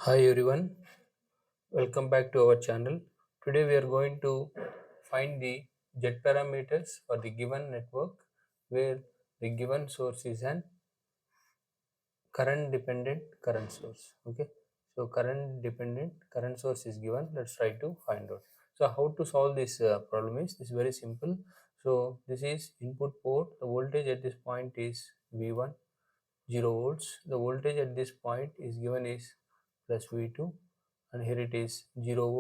Hi everyone, welcome back to our channel. Today we are going to find the Z parameters for the given network where the given source is an current dependent current source. Okay, so current dependent current source is given. Let's try to find out. So how to solve this problem is this very simple. So this is input port. The voltage at this point is V1 0 volts. The voltage at this point is given is plus V2, and here it is 0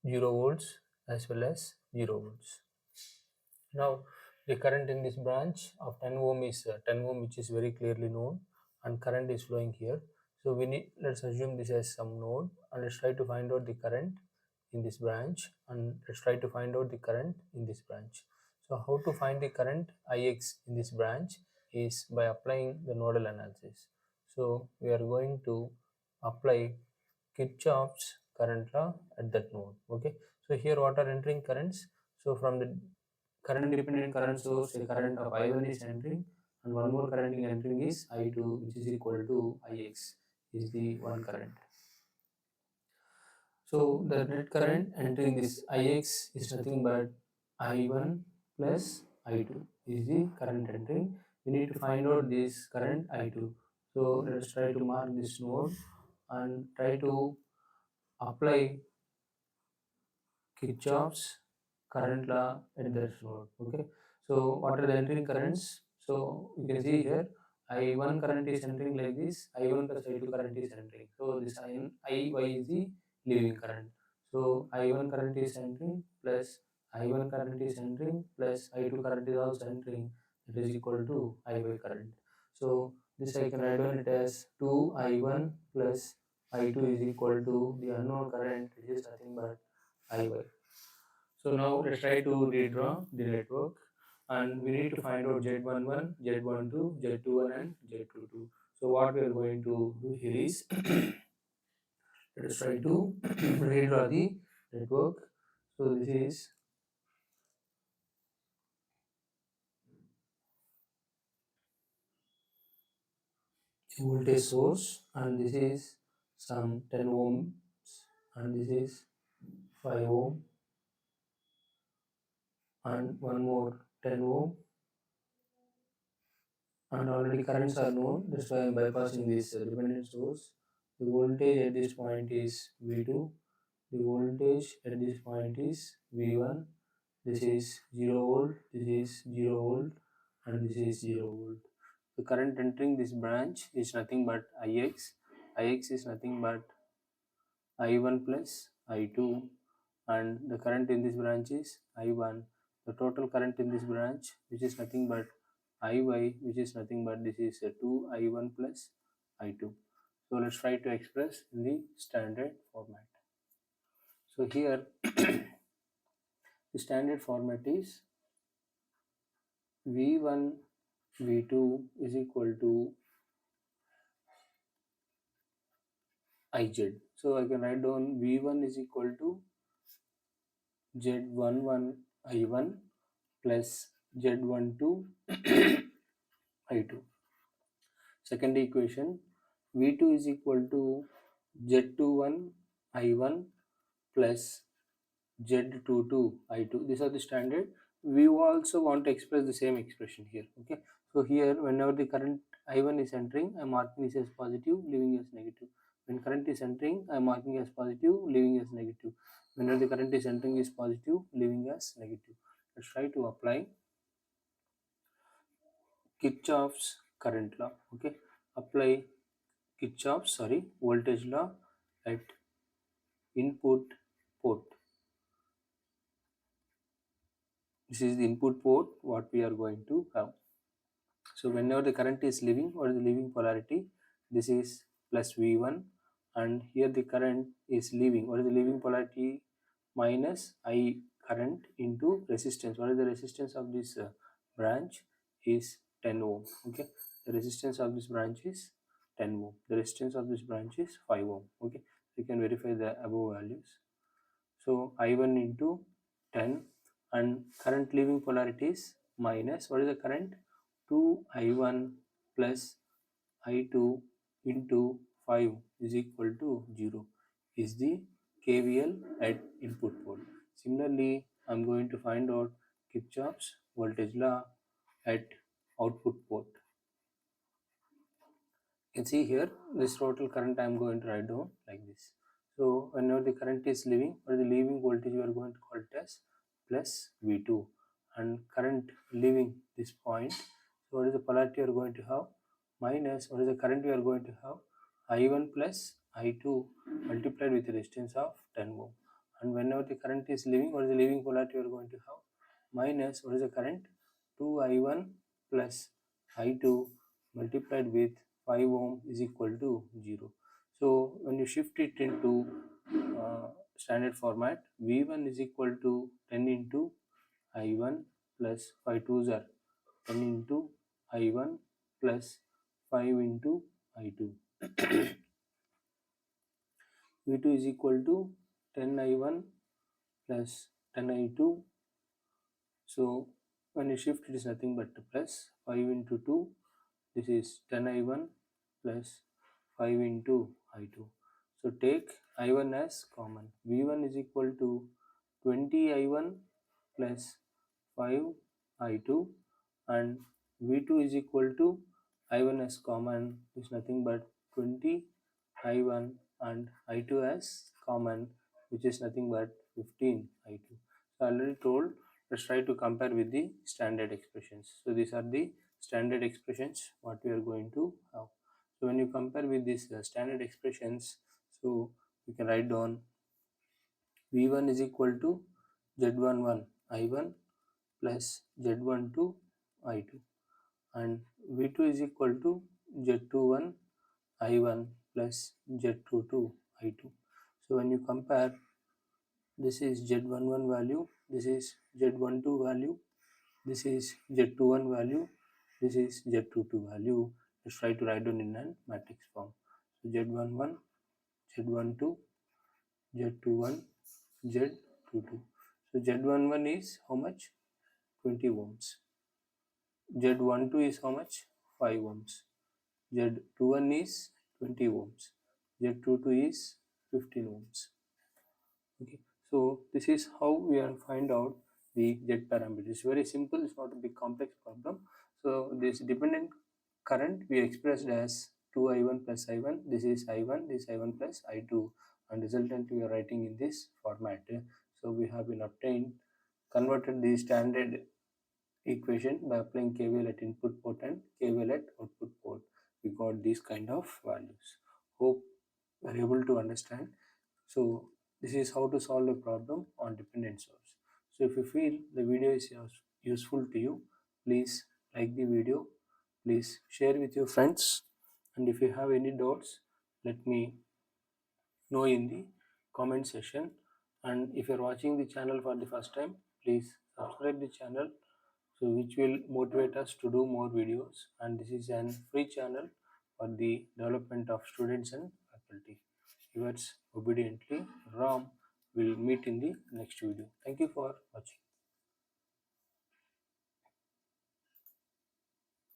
volts as well as 0 volts. Now the current in this branch of 10 ohm is 10 ohm, which is very clearly known, and current is flowing here. So let's assume this as some node, and let's try to find out the current in this branch, and let's try to find out the current in this branch. So how to find the current Ix in this branch is by applying the nodal analysis. So we are going to apply Kirchhoff's current law at that node. Okay. So here what are entering currents? So from the current dependent current source, a current of I1 is entering, and one more current entering is I2, which is equal to Ix, is the one current. So the net current entering this Ix is nothing but I1 plus I2 is the current entering. We need to find out this current I2. So let's try to mark this node and try to apply Kirchhoff's current law at this node. Okay. So what are the entering currents? So you can see here I1 current is entering like this, I1 plus I2 current is entering. So this IY is the leaving current. So I1 current is entering plus I1 current is entering plus I2 current is also entering. It is equal to IY current. So this I can write down it as 2I1 plus I2 is equal to the unknown current, which is nothing but IY. So now let's try to redraw the network, and we need to find out Z11, Z12, Z21 and Z22. So what we are going to do here is let's try to redraw the network. So this is the voltage source, and this is some 10 ohms, and this is 5 ohm, and one more 10 ohm, and already currents are known. That's why I am bypassing this dependent source. The voltage at this point is V2. The voltage at this point is V1. This is 0 volt, this is 0 volt, and this is 0 volt. The current entering this branch is nothing but Ix. Ix is nothing but I1 plus I2, and the current in this branch is I1. The total current in this branch, which is nothing but IY, which is nothing but this is a 2I1 plus I2. So let's try to express in the standard format. So here the standard format is V1 V2 is equal to IZ. So I can write down V1 is equal to Z11 I1 plus Z12 I2. Second equation, V2 is equal to Z21 I1 plus Z22 I2. These are the standard. We also want to express the same expression here. Okay. So here, whenever the current I1 is entering, I'm marking this as positive, leaving as negative. When current is entering, I'm marking as positive, leaving as negative. Whenever the current is entering is positive, leaving as negative. Let's try to apply Kirchhoff's current law. Okay. Apply voltage law at input port. This is the input port what we are going to have. So whenever the current is leaving, what is the leaving polarity? This is plus V1, and here the current is leaving. What is the leaving polarity? Minus I current into resistance. What is the resistance of this branch? Is 10 ohm. Okay, the resistance of this branch is 10 ohm. The resistance of this branch is 5 ohm. Okay, you can verify the above values. So I1 into 10, and current leaving polarity is minus. What is the current? 2I1 plus I2 into 5 is equal to 0 is the KVL at input port. Similarly, I'm going to find out Kirchhoff's voltage law at output port. You can see here this total current I am going to write down like this. So whenever the current is leaving, or the leaving voltage, we are going to call it as plus V2, and current leaving this point. So what is the polarity you are going to have? Minus. What is the current we are going to have? I1 plus I2 multiplied with the resistance of 10 ohm. And whenever the current is leaving, what is the leaving polarity you are going to have? Minus. What is the current? 2I1 plus I2 multiplied with 5 ohm is equal to 0. So when you shift it into standard format, V1 is equal to 10 into I1 plus 5 twos are 10 into I1 plus 5 into I2. V2 is equal to 10 I1 plus 10 I2. So when you shift, it is nothing but plus 5 into 2. This is 10 I1 plus 5 into I2. So take I1 as common. V1 is equal to 20 I1 plus 5 I2, and V2 is equal to I1 as common is nothing but 20 I1 and I2 as common, which is nothing but 15 I2. So I already told, let's try to compare with the standard expressions. So these are the standard expressions what we are going to have. So when you compare with these standard expressions, so you can write down V1 is equal to Z11 I1 plus Z12 I2, and V2 is equal to Z21 I1 plus Z22 I2. So when you compare, this is Z11 value, this is Z12 value, this is Z21 value, this is Z22 value. Let's try to write down in a matrix form. So Z11, Z12, Z21, Z22. So Z11 is how much? 20 ohms. Z12 is how much? 5 ohms. Z21 is 20 ohms. Z22 is 15 ohms. Okay, so this is how we are find out the Z parameter. It's very simple, it's not a big complex problem. So this dependent current we expressed as 2I1 plus I1, this is I1, this I1 plus I2, and resultant we are writing in this format. So we have been obtained, converted the standard equation by applying KVL at input port and KVL at output port. We got these kind of values. Hope you are able to understand. So this is how to solve a problem on dependent source. So if you feel the video is useful to you, please like the video, please share with your friends, and if you have any doubts, let me know in the comment section. And if you're watching the channel for the first time, please subscribe the channel, so which will motivate us to do more videos. And this is an free channel for the development of students and faculty. Yours obediently, Ram. Will meet in the next video. Thank you for watching.